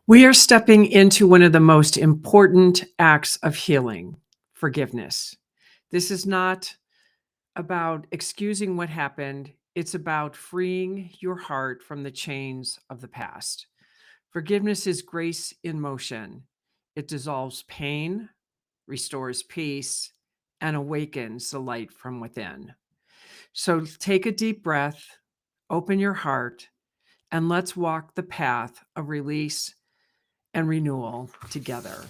We are stepping into one of the most important acts of healing, forgiveness. This is not about excusing what happened, it's about freeing your heart from the chains of the past. Forgiveness is grace in motion. It dissolves pain, restores peace, and awakens the light from within. So take a deep breath, open your heart, and let's walk the path of release and renewal together.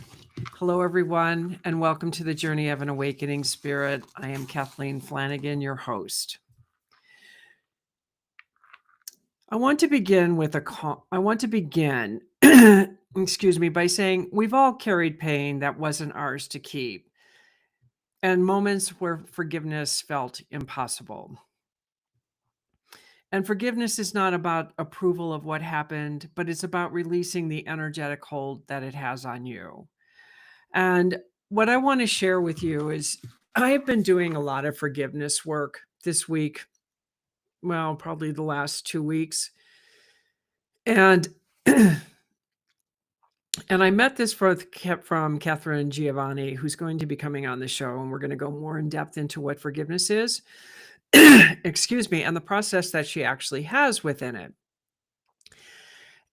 Hello, everyone, and welcome to the Journey of an Awakening Spirit. I am Kathleen Flanagan, your host. I want to begin excuse me, by saying we've all carried pain that wasn't ours to keep, and moments where forgiveness felt impossible. And forgiveness is not about approval of what happened, but it's about releasing the energetic hold that it has on you. And what I want to share with you is I have been doing a lot of forgiveness work this week. Well, probably the last 2 weeks. And and I met this from Catherine Giovanni, who's going to be coming on the show, and we're going to go more in depth into what forgiveness is. Excuse me, and the process that she actually has within it.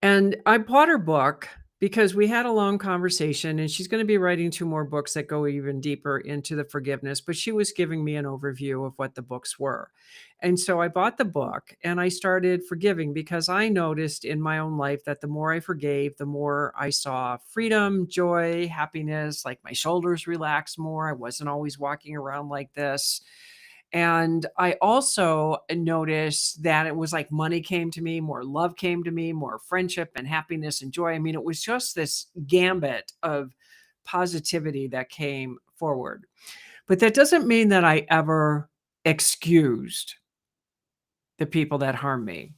And I bought her book because we had a long conversation, and she's going to be writing 2 more books that go even deeper into the forgiveness, but she was giving me an overview of what the books were. And so I bought the book and I started forgiving because I noticed in my own life that the more I forgave, the more I saw freedom, joy, happiness, like my shoulders relaxed more. I wasn't always walking around like this. And I also noticed that it was like money came to me, more love came to me, more friendship and happiness and joy. I mean, it was just this gambit of positivity that came forward. But that doesn't mean that I ever excused the people that harmed me.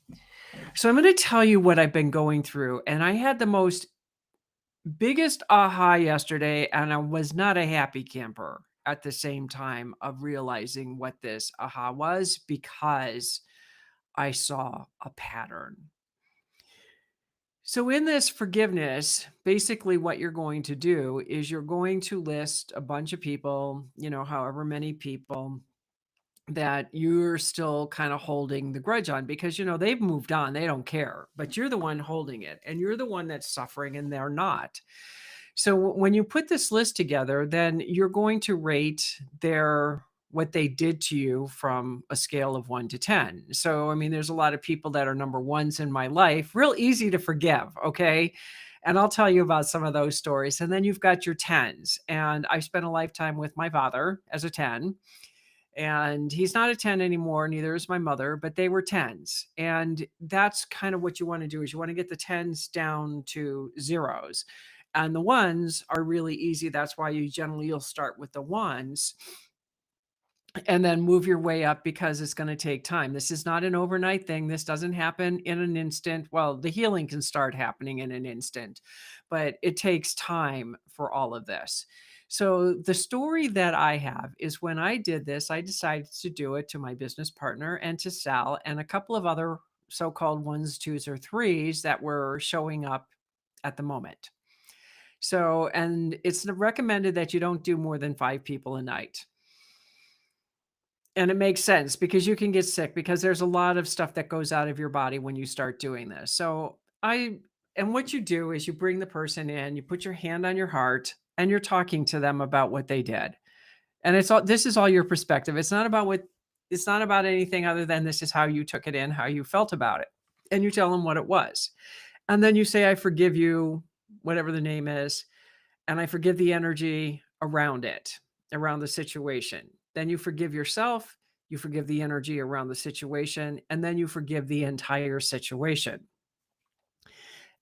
So I'm going to tell you what I've been going through. And I had the most biggest aha yesterday, and I was not a happy camper at the same time of realizing what this aha was because I saw a pattern. So, in this forgiveness, basically what you're going to do is you're going to list a bunch of people, however many people that you're still kind of holding the grudge on because, they've moved on, they don't care, but you're the one holding it and you're the one that's suffering and they're not. So when you put this list together, then you're going to rate what they did to you from a scale of 1 to 10. So, I mean, there's a lot of people that are number ones in my life, real easy to forgive. Okay. And I'll tell you about some of those stories. And then you've got your tens. And I spent a lifetime with my father as a 10. And he's not a 10 anymore, neither is my mother, but they were tens. And that's kind of what you want to do is you want to get the tens down to zeros. And the ones are really easy. That's why you'll start with the ones and then move your way up because it's going to take time. This is not an overnight thing. This doesn't happen in an instant. Well, the healing can start happening in an instant, but it takes time for all of this. So the story that I have is when I did this, I decided to do it to my business partner and to Sal and a couple of other so-called ones, twos, or threes that were showing up at the moment. So, and it's recommended that you don't do more than 5 people a night. And it makes sense because you can get sick because there's a lot of stuff that goes out of your body when you start doing this. And what you do is you bring the person in, you put your hand on your heart and you're talking to them about what they did. And this is all your perspective. It's not about anything other than this is how you took it in, how you felt about it. And you tell them what it was. And then you say, I forgive you, whatever the name is, and I forgive the energy around it, around the situation. Then you forgive yourself, you forgive the energy around the situation, and then you forgive the entire situation.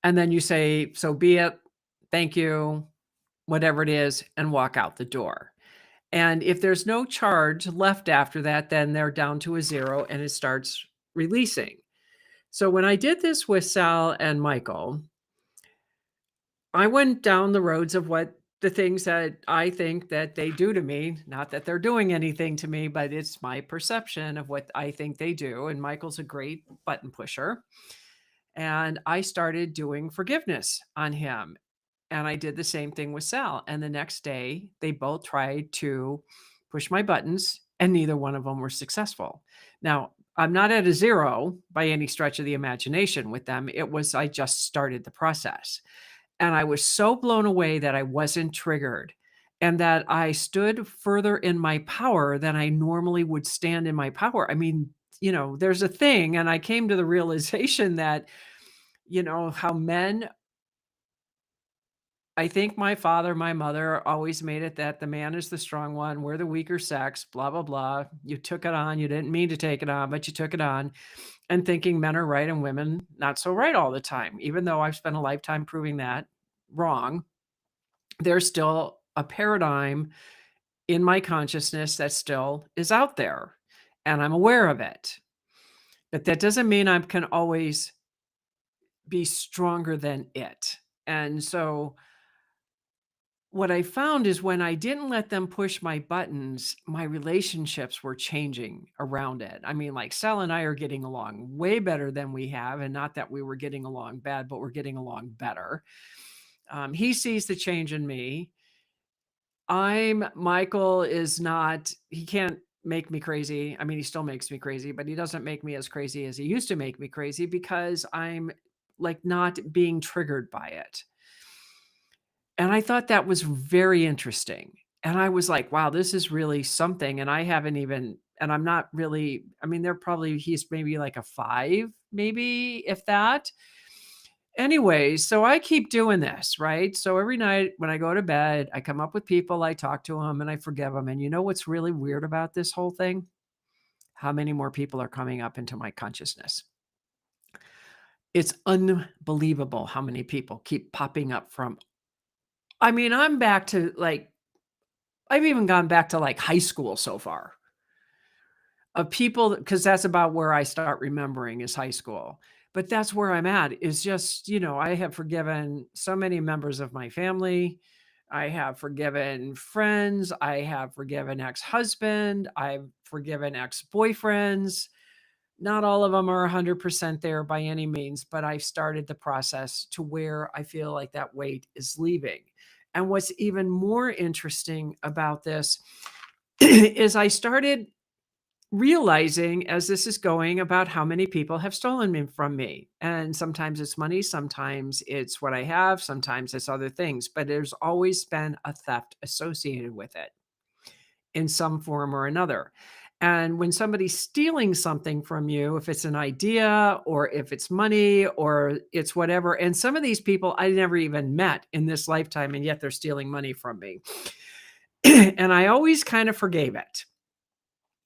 And then you say, so be it, thank you, whatever it is, and walk out the door. And if there's no charge left after that, then they're down to a 0 and it starts releasing. So when I did this with Sal and Michael, I went down the roads of what the things that I think that they do to me, not that they're doing anything to me, but it's my perception of what I think they do. And Michael's a great button pusher. and I started doing forgiveness on him. And I did the same thing with Sal. And the next day, they both tried to push my buttons, and neither one of them were successful. Now, I'm not at a zero by any stretch of the imagination with them. It was, I just started the process. And I was so blown away that I wasn't triggered and that I stood further in my power than I normally would stand in my power. I mean, there's a thing, and I came to the realization that, how men, I think my father, my mother always made it that the man is the strong one, we're the weaker sex, blah, blah, blah. You took it on. You didn't mean to take it on, but you took it on. And thinking men are right and women not so right all the time. Even though I've spent a lifetime proving that wrong, there's still a paradigm in my consciousness that still is out there. And I'm aware of it. But that doesn't mean I can always be stronger than it. And so what I found is when I didn't let them push my buttons, my relationships were changing around it. I mean, like Sal and I are getting along way better than we have. And not that we were getting along bad, but we're getting along better. He sees the change in me. Michael is not, he can't make me crazy. I mean, he still makes me crazy, but he doesn't make me as crazy as he used to make me crazy because I'm like not being triggered by it. And I thought that was very interesting. And I was like, wow, this is really something. And I haven't even, and I'm not really, I mean, he's maybe like a 5, maybe if that. Anyways, so I keep doing this, right? So every night when I go to bed, I come up with people, I talk to them, and I forgive them. And you know what's really weird about this whole thing? How many more people are coming up into my consciousness? It's unbelievable how many people keep popping up from. I mean, I'm back to like, I've even gone back to like high school so far of people, because that's about where I start remembering is high school. But that's where I'm at is just, I have forgiven so many members of my family. I have forgiven friends. I have forgiven ex-husband. I've forgiven ex-boyfriends. Not all of them are 100% there by any means, but I've started the process to where I feel like that weight is leaving. And what's even more interesting about this is I started realizing as this is going about how many people have stolen from me. And sometimes it's money, sometimes it's what I have, sometimes it's other things, but there's always been a theft associated with it in some form or another. And when somebody's stealing something from you, if it's an idea or if it's money or it's whatever, and some of these people I never even met in this lifetime, and yet they're stealing money from me. And I always kind of forgave it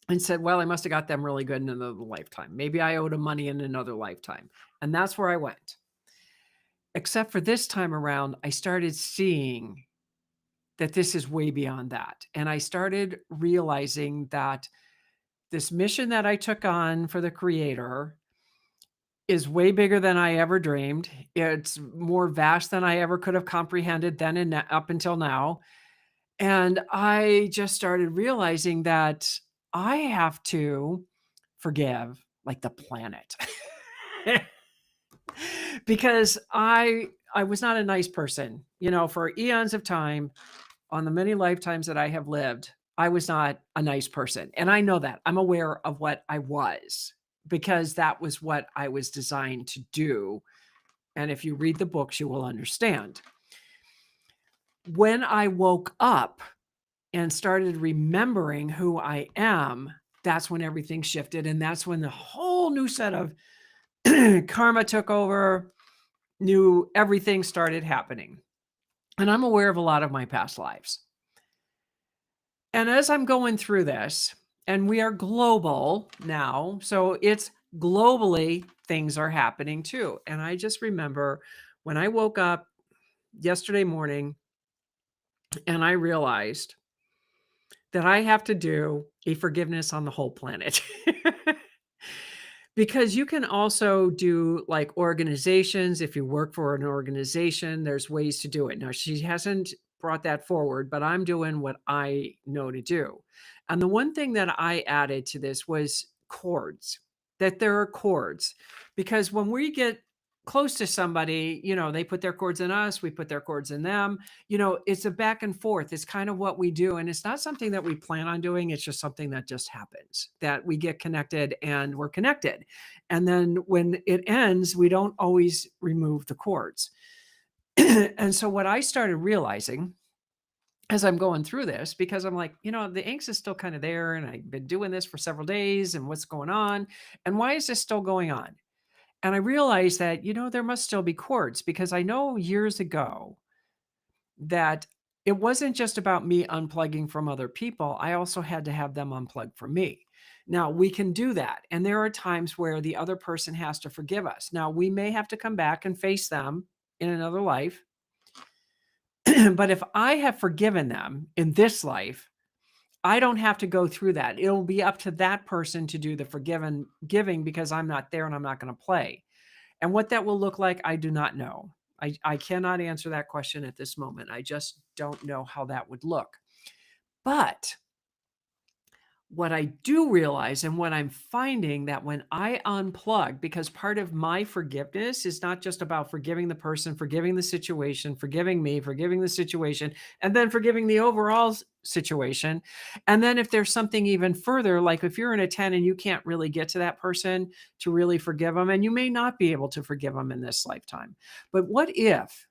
and said, well, I must have got them really good in another lifetime. Maybe I owed them money in another lifetime. And that's where I went. Except for this time around, I started seeing that this is way beyond that. And I started realizing that this mission that I took on for the creator is way bigger than I ever dreamed. It's more vast than I ever could have comprehended then and up until now. And I just started realizing that I have to forgive like the planet. Because I was not a nice person, for eons of time on the many lifetimes that I have lived. I was not a nice person. And I know that. I'm aware of what I was because that was what I was designed to do. And if you read the books, you will understand. When I woke up and started remembering who I am, that's when everything shifted. And that's when the whole new set of karma took over, new everything started happening. And I'm aware of a lot of my past lives. And as I'm going through this, and we are global now, so it's globally things are happening too. And I just remember when I woke up yesterday morning and I realized that I have to do a forgiveness on the whole planet. Because you can also do like organizations. If you work for an organization, there's ways to do it. Now, she hasn't brought that forward, but I'm doing what I know to do. And the one thing that I added to this was cords, that there are cords. Because when we get close to somebody, they put their cords in us, we put their cords in them. It's a back and forth. It's kind of what we do. And it's not something that we plan on doing. It's just something that just happens, that we get connected and we're connected. And then when it ends, we don't always remove the cords. And so what I started realizing as I'm going through this, because I'm like, the angst is still kind of there. And I've been doing this for several days. And what's going on? And why is this still going on? And I realized that, there must still be cords, because I know years ago that it wasn't just about me unplugging from other people. I also had to have them unplug from me. Now, we can do that. And there are times where the other person has to forgive us. Now, we may have to come back and face them in another life. But if I have forgiven them in this life, I don't have to go through that. It'll be up to that person to do the forgiven giving, because I'm not there and I'm not going to play. And what that will look like, I do not know. I cannot answer that question at this moment. I just don't know how that would look. But what I do realize, and what I'm finding, that when I unplug, because part of my forgiveness is not just about forgiving the person, forgiving the situation, forgiving me, forgiving the situation, and then forgiving the overall situation. And then if there's something even further, like if you're in a 10 and you can't really get to that person to really forgive them, and you may not be able to forgive them in this lifetime. But what if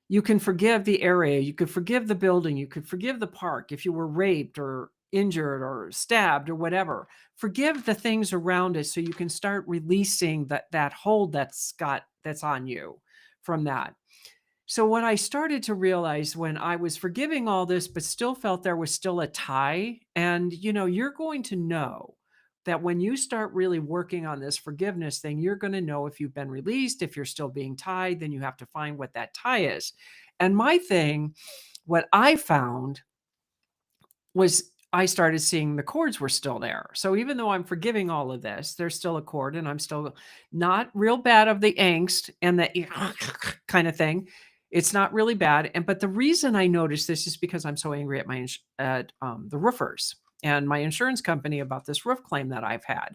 you can forgive the area, you could forgive the building, you could forgive the park if you were raped or injured or stabbed or whatever. Forgive the things around it so you can start releasing that hold that's on you from that. So what I started to realize when I was forgiving all this, but still felt there was still a tie, and you're going to know that when you start really working on this forgiveness thing, you're going to know if you've been released. If you're still being tied, then you have to find what that tie is. And my thing, what I found was, I started seeing the cords were still there. So even though I'm forgiving all of this, there's still a cord, and I'm still not real bad of the angst and the kind of thing. It's not really bad. But the reason I noticed this is because I'm so angry at the roofers and my insurance company about this roof claim that I've had.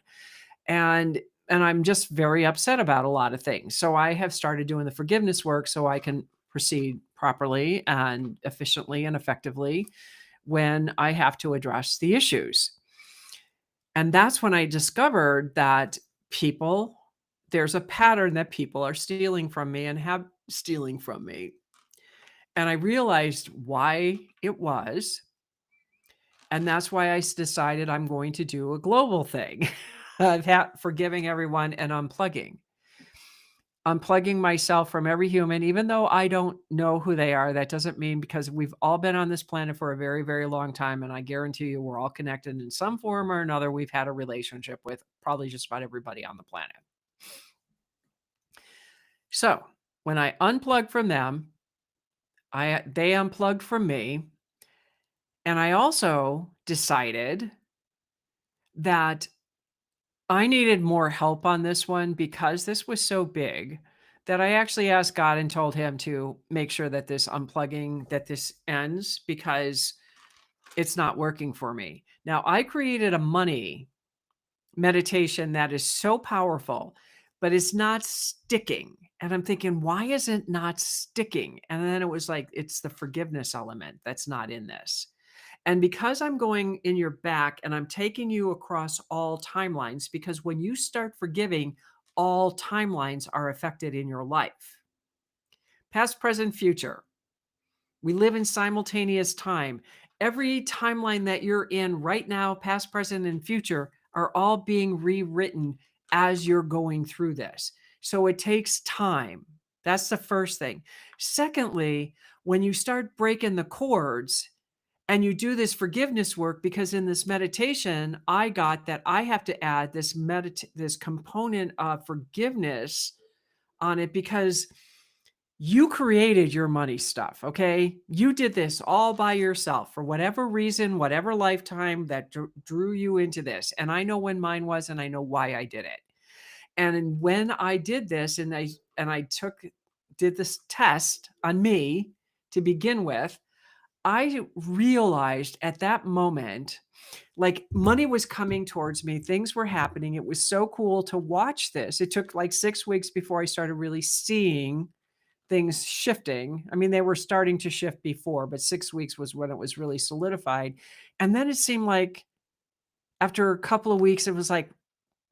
And I'm just very upset about a lot of things. So I have started doing the forgiveness work so I can proceed properly and efficiently and effectively when I have to address the issues. And that's when I discovered that people, there's a pattern that people are stealing from me and have stealing from me. And I realized why it was. And that's why decided I'm going to do a global thing of forgiving everyone and unplugging myself from every human. Even though I don't know who they are, that doesn't mean, because we've all been on this planet for a very, very long time. And I guarantee you we're all connected in some form or another. We've had a relationship with probably just about everybody on the planet. So when I unplugged from them, they unplugged from me. And I also decided that I needed more help on this one, because this was so big that I actually asked God and told him to make sure that this unplugging, that this ends, because it's not working for me. Now, I created a money meditation that is so powerful, but it's not sticking. And I'm thinking, why is it not sticking? And then it was like, it's the forgiveness element that's not in this. And because I'm going in your back and I'm taking you across all timelines, because when you start forgiving, all timelines are affected in your life. Past, present, future. We live in simultaneous time. Every timeline that you're in right now, past, present, and future, are all being rewritten as you're going through this. So it takes time. That's the first thing. Secondly, when you start breaking the cords, and you do this forgiveness work, because in this meditation, I got that I have to add this component of forgiveness on it, because you created your money stuff, okay? You did this all by yourself for whatever reason, whatever lifetime that drew you into this. And I know when mine was, and I know why I did it. And when I did this, and I did this test on me to begin with, I realized at that moment, like, money was coming towards me, things were happening, it was so cool to watch this. It took, like, 6 weeks before I started really seeing things shifting. I mean, they were starting to shift before, but 6 weeks was when it was really solidified, and then it seemed like after a couple of weeks, it was like,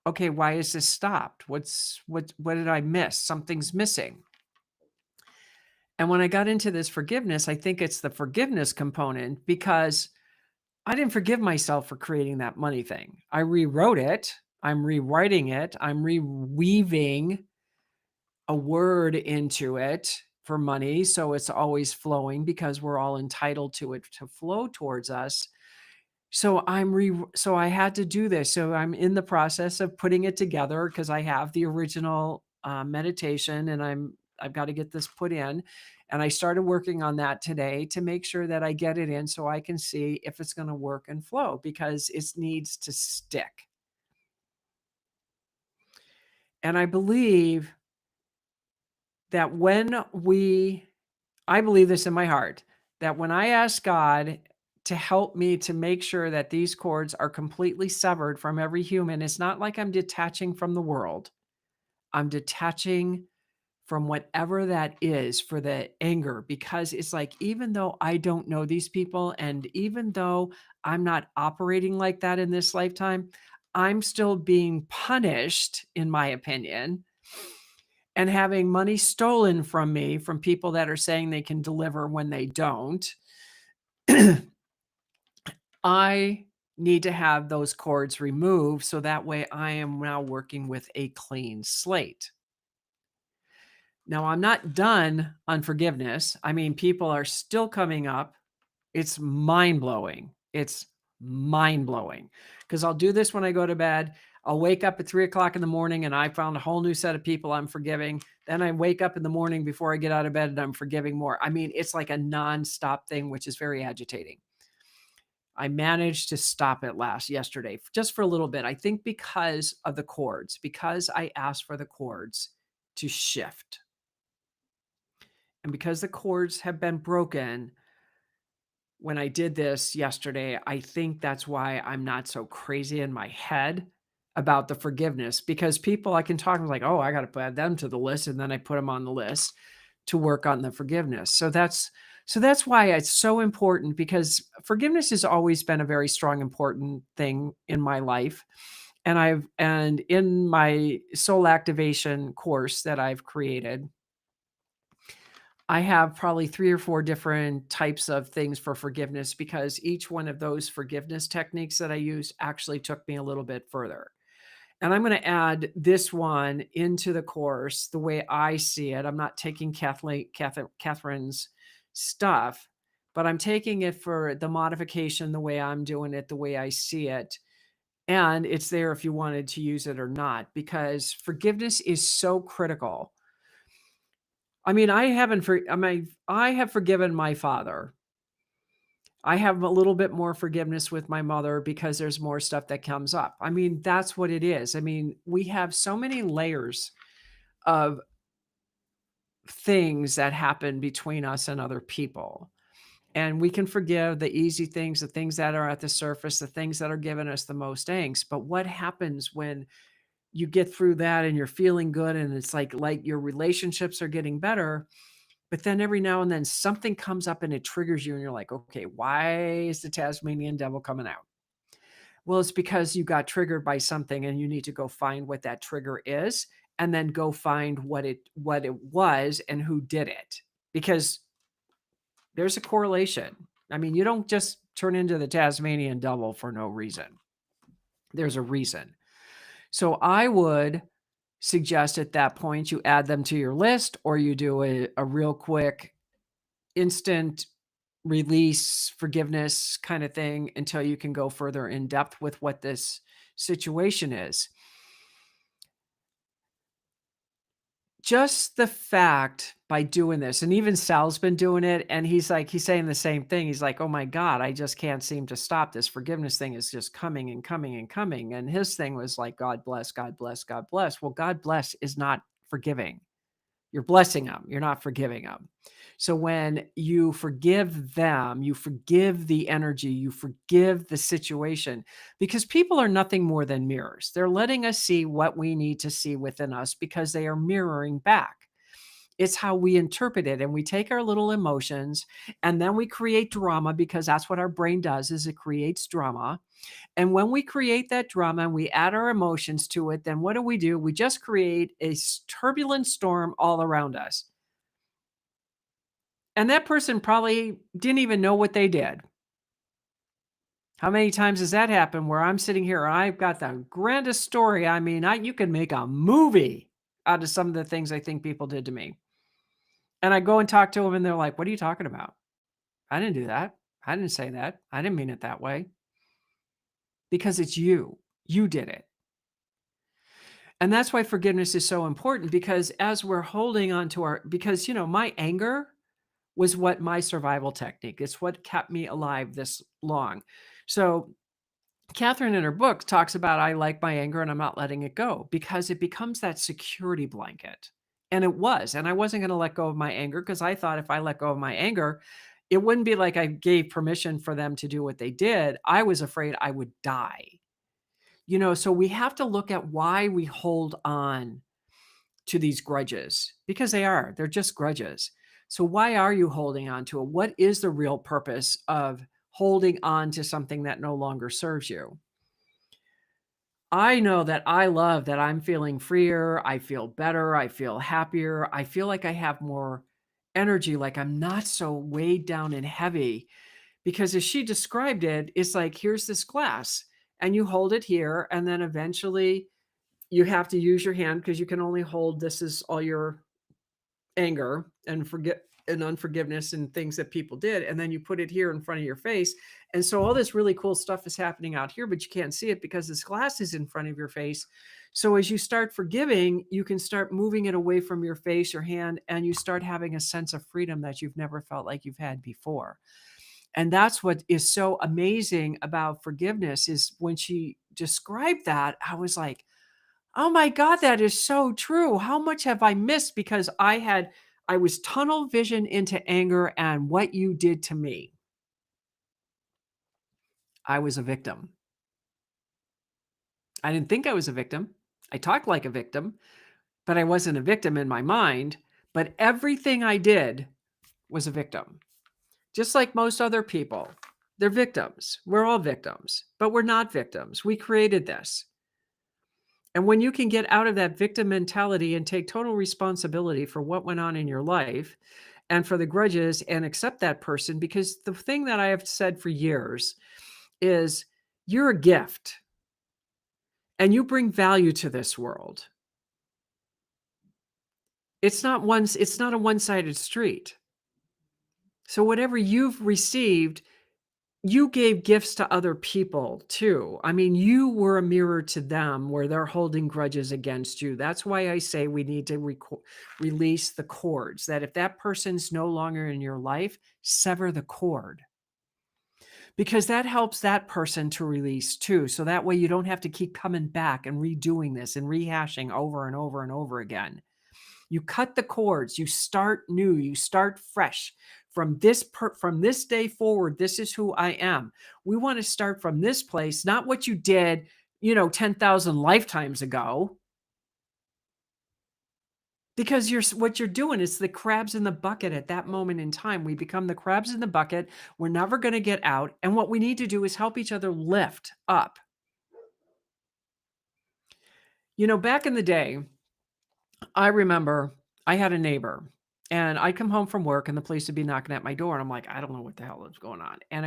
"Okay, why is this stopped? What did I miss? Something's missing." And when I got into this forgiveness, I think it's the forgiveness component because I didn't forgive myself for creating that money thing. I rewrote it. I'm rewriting it. I'm reweaving a word into it for money. So it's always flowing because we're all entitled to it to flow towards us. So I had to do this. So I'm in the process of putting it together because I have the original meditation and I've got to get this put in. And I started working on that today to make sure that I get it in so I can see if it's going to work and flow because it needs to stick. And I believe that I believe this in my heart, that when I ask God to help me to make sure that these cords are completely severed from every human, it's not like I'm detaching from the world. I'm detaching from whatever that is for the anger because it's like, even though I don't know these people and even though I'm not operating like that in this lifetime, I'm still being punished, in my opinion, and having money stolen from me from people that are saying they can deliver when they don't. I need to have those cords removed so that way I am now working with a clean slate. Now, I'm not done on forgiveness. I mean, people are still coming up. It's mind blowing. It's mind blowing because I'll do this when I go to bed. I'll wake up at 3 o'clock in the morning and I found a whole new set of people I'm forgiving. Then I wake up in the morning before I get out of bed and I'm forgiving more. I mean, it's like a nonstop thing, which is very agitating. I managed to stop it yesterday, just for a little bit. I think because of the cords, because I asked for the cords to shift. And because the cords have been broken, when I did this yesterday, I think that's why I'm not so crazy in my head about the forgiveness because people I can talk to like, "Oh, I gotta add them to the list," and then I put them on the list to work on the forgiveness. So that's why it's so important because forgiveness has always been a very strong, important thing in my life. And in my soul activation course that I've created, I have probably 3 or 4 different types of things for forgiveness because each one of those forgiveness techniques that I use actually took me a little bit further. And I'm gonna add this one into the course the way I see it. I'm not taking Catherine's stuff, but I'm taking it for the modification the way I'm doing it, the way I see it, and it's there if you wanted to use it or not because forgiveness is so critical. I mean, I have forgiven my father. I have a little bit more forgiveness with my mother because there's more stuff that comes up. I mean, that's what it is. I mean, we have so many layers of things that happen between us and other people. And we can forgive the easy things, the things that are at the surface, the things that are giving us the most angst. But what happens when you get through that and you're feeling good and it's like your relationships are getting better? But then every now and then something comes up and it triggers you and you're like, "Okay, why is the Tasmanian devil coming out?" Well, it's because you got triggered by something and you need to go find what that trigger is and then go find what it was and who did it. Because there's a correlation. I mean, you don't just turn into the Tasmanian devil for no reason. There's a reason. So I would suggest at that point you add them to your list or you do a real quick instant release, forgiveness kind of thing until you can go further in depth with what this situation is. Just the fact by doing this, and even Sal's been doing it, and he's saying the same thing. He's like, "Oh my God, I just can't seem to stop this forgiveness thing is just coming and coming and coming." And his thing was like, God bless, God bless, God bless. Well, God bless is not forgiving. You're blessing them. You're not forgiving them. So when you forgive them, you forgive the energy, you forgive the situation, because people are nothing more than mirrors. They're letting us see what we need to see within us because they are mirroring back. It's how we interpret it, and we take our little emotions and then we create drama, because that's what our brain does, is it creates drama. And when we create that drama and we add our emotions to it, then what do? We just create a turbulent storm all around us. And that person probably didn't even know what they did. How many times has that happened where I'm sitting here, I've got the grandest story. I mean, you can make a movie out of some of the things I think people did to me. And I go and talk to them and they're like, "What are you talking about? I didn't do that. I didn't say that. I didn't mean it that way." Because it's you. You did it. And that's why forgiveness is so important, because as we're holding on to because, my anger was what my survival technique. It's what kept me alive this long. So Catherine in her book talks about, I like my anger and I'm not letting it go, because it becomes that security blanket. And it was. And I wasn't going to let go of my anger, because I thought if I let go of my anger, it wouldn't be like I gave permission for them to do what they did. I was afraid I would die. So we have to look at why we hold on to these grudges, because they're just grudges. So why are you holding on to it? What is the real purpose of holding on to something that no longer serves you? I know that I love that I'm feeling freer. I feel better. I feel happier. I feel like I have more energy, like I'm not so weighed down and heavy. Because as she described it, it's like, here's this glass and you hold it here. And then eventually you have to use your hand, because you can only hold, this is all your anger and forget and unforgiveness and things that people did, and then you put it here in front of your face, and so all this really cool stuff is happening out here, but you can't see it because this glass is in front of your face. So as you start forgiving, you can start moving it away from your face, your hand, and you start having a sense of freedom that you've never felt like you've had before. And that's what is so amazing about forgiveness. Is when she described that, I was like, oh my God, that is so true. How much have I missed because I was tunnel vision into anger and what you did to me. I was a victim. I didn't think I was a victim. I talked like a victim, but I wasn't a victim in my mind. But everything I did was a victim. Just like most other people, they're victims. We're all victims, but we're not victims. We created this. And when you can get out of that victim mentality and take total responsibility for what went on in your life and for the grudges, and accept that person, because the thing that I have said for years is, you're a gift and you bring value to this world. It's not a one-sided street. So whatever you've received, you gave gifts to other people too. I mean, you were a mirror to them where they're holding grudges against you. That's why I say we need to release the cords, that if that person's no longer in your life, sever the cord, because that helps that person to release too. So that way you don't have to keep coming back and redoing this and rehashing over and over and over again. You cut the cords, you start new, you start fresh. From this day forward, this is who I am. We want to start from this place, not what you did, 10,000 lifetimes ago. Because what you're doing is the crabs in the bucket at that moment in time. We become the crabs in the bucket. We're never going to get out. And what we need to do is help each other lift up. Back in the day, I remember I had a neighbor, and I'd come home from work and the police would be knocking at my door. And I'm like, I don't know what the hell is going on. And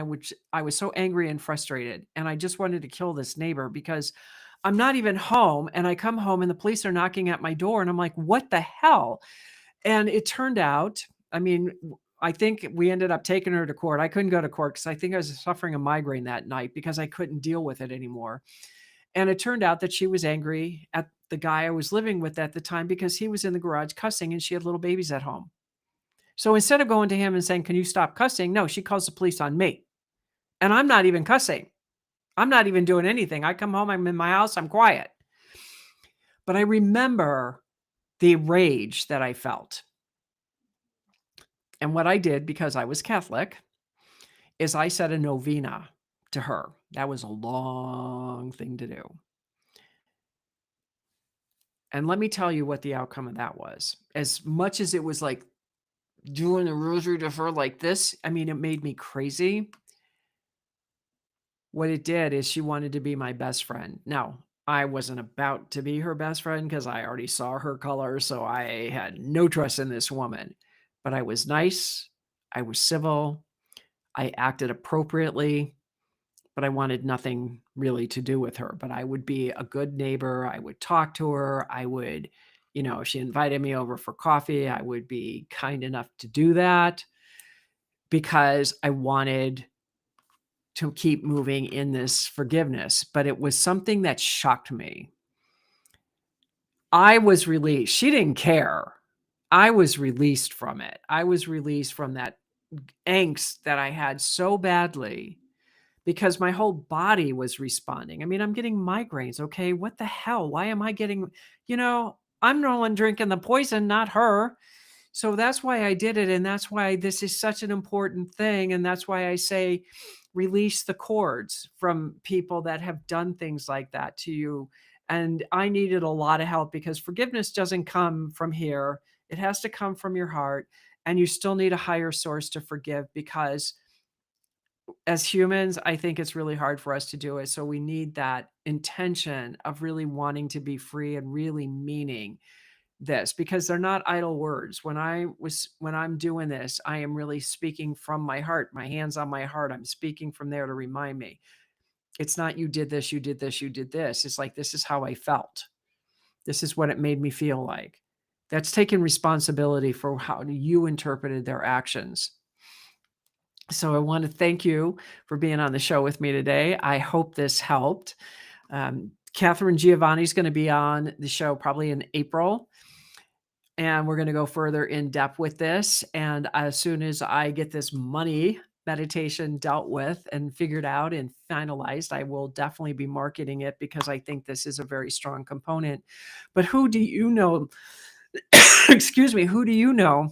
I was so angry and frustrated. And I just wanted to kill this neighbor, because I'm not even home. And I come home and the police are knocking at my door. And I'm like, what the hell? And it turned out, I mean, I think we ended up taking her to court. I couldn't go to court because I think I was suffering a migraine that night, because I couldn't deal with it anymore. And it turned out that she was angry at the guy I was living with at the time, because he was in the garage cussing and she had little babies at home. So instead of going to him and saying, can you stop cussing? No, she calls the police on me. And I'm not even cussing. I'm not even doing anything. I come home, I'm in my house, I'm quiet. But I remember the rage that I felt. And what I did, because I was Catholic, is I said a novena to her. That was a long thing to do. And let me tell you what the outcome of that was. As much as it was like doing the rosary to her like this, I mean, it made me crazy. What it did is she wanted to be my best friend. Now, I wasn't about to be her best friend because I already saw her color, so I had no trust in this woman. But I was nice, I was civil, I acted appropriately, but I wanted nothing really to do with her. But I would be a good neighbor, I would talk to her, I would, if she invited me over for coffee, I would be kind enough to do that because I wanted to keep moving in this forgiveness, but it was something that shocked me. I was released. She didn't care. I was released from it. I was released from that angst that I had so badly because my whole body was responding. I mean, I'm getting migraines. Okay. What the hell? Why am I getting, I'm the one drinking the poison, not her. So that's why I did it, and that's why this is such an important thing, and that's why I say release the cords from people that have done things like that to you, and I needed a lot of help because forgiveness doesn't come from here. It has to come from your heart, and you still need a higher source to forgive because as humans, I think it's really hard for us to do it, so we need that intention of really wanting to be free and really meaning this because they're not idle words. When I'm doing this, I am really speaking from my heart, my hands on my heart. I'm speaking from there to remind me. It's not you did this, you did this, you did this. It's like this is how I felt. This is what it made me feel like. That's taking responsibility for how you interpreted their actions. So I want to thank you for being on the show with me today. I hope this helped. Catherine Giovanni is going to be on the show probably in April. And we're going to go further in depth with this. And as soon as I get this money meditation dealt with and figured out and finalized, I will definitely be marketing it because I think this is a very strong component. But who do you know? Excuse me, who do you know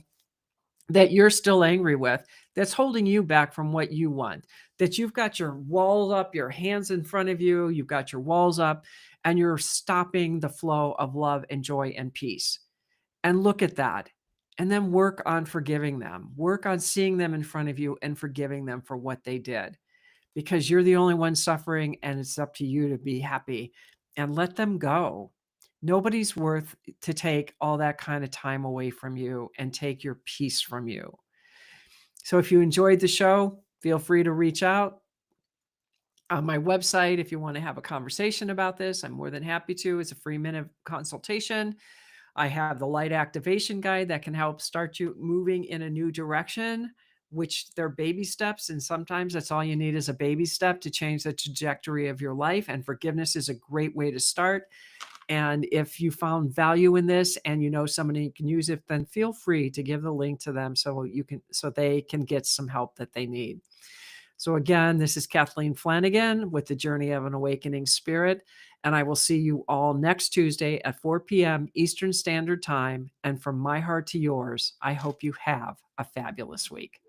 that you're still angry with that's holding you back from what you want? That you've got your walls up, your hands in front of you, you've got your walls up, and you're stopping the flow of love and joy and peace. And look at that. And then work on forgiving them. Work on seeing them in front of you and forgiving them for what they did because you're the only one suffering and it's up to you to be happy and let them go. Nobody's worth to take all that kind of time away from you and take your peace from you. So if you enjoyed the show, feel free to reach out on my website if you want to have a conversation about this. I'm more than happy to. It's a free minute consultation. I have the light activation guide that can help start you moving in a new direction, which they're baby steps. And sometimes that's all you need is a baby step to change the trajectory of your life. And forgiveness is a great way to start. And if you found value in this and you know somebody can use it, then feel free to give the link to them so they can get some help that they need. So again, this is Kathleen Flanagan with the Journey of an Awakening Spirit, and I will see you all next Tuesday at 4 p.m. Eastern Standard Time. And from my heart to yours, I hope you have a fabulous week.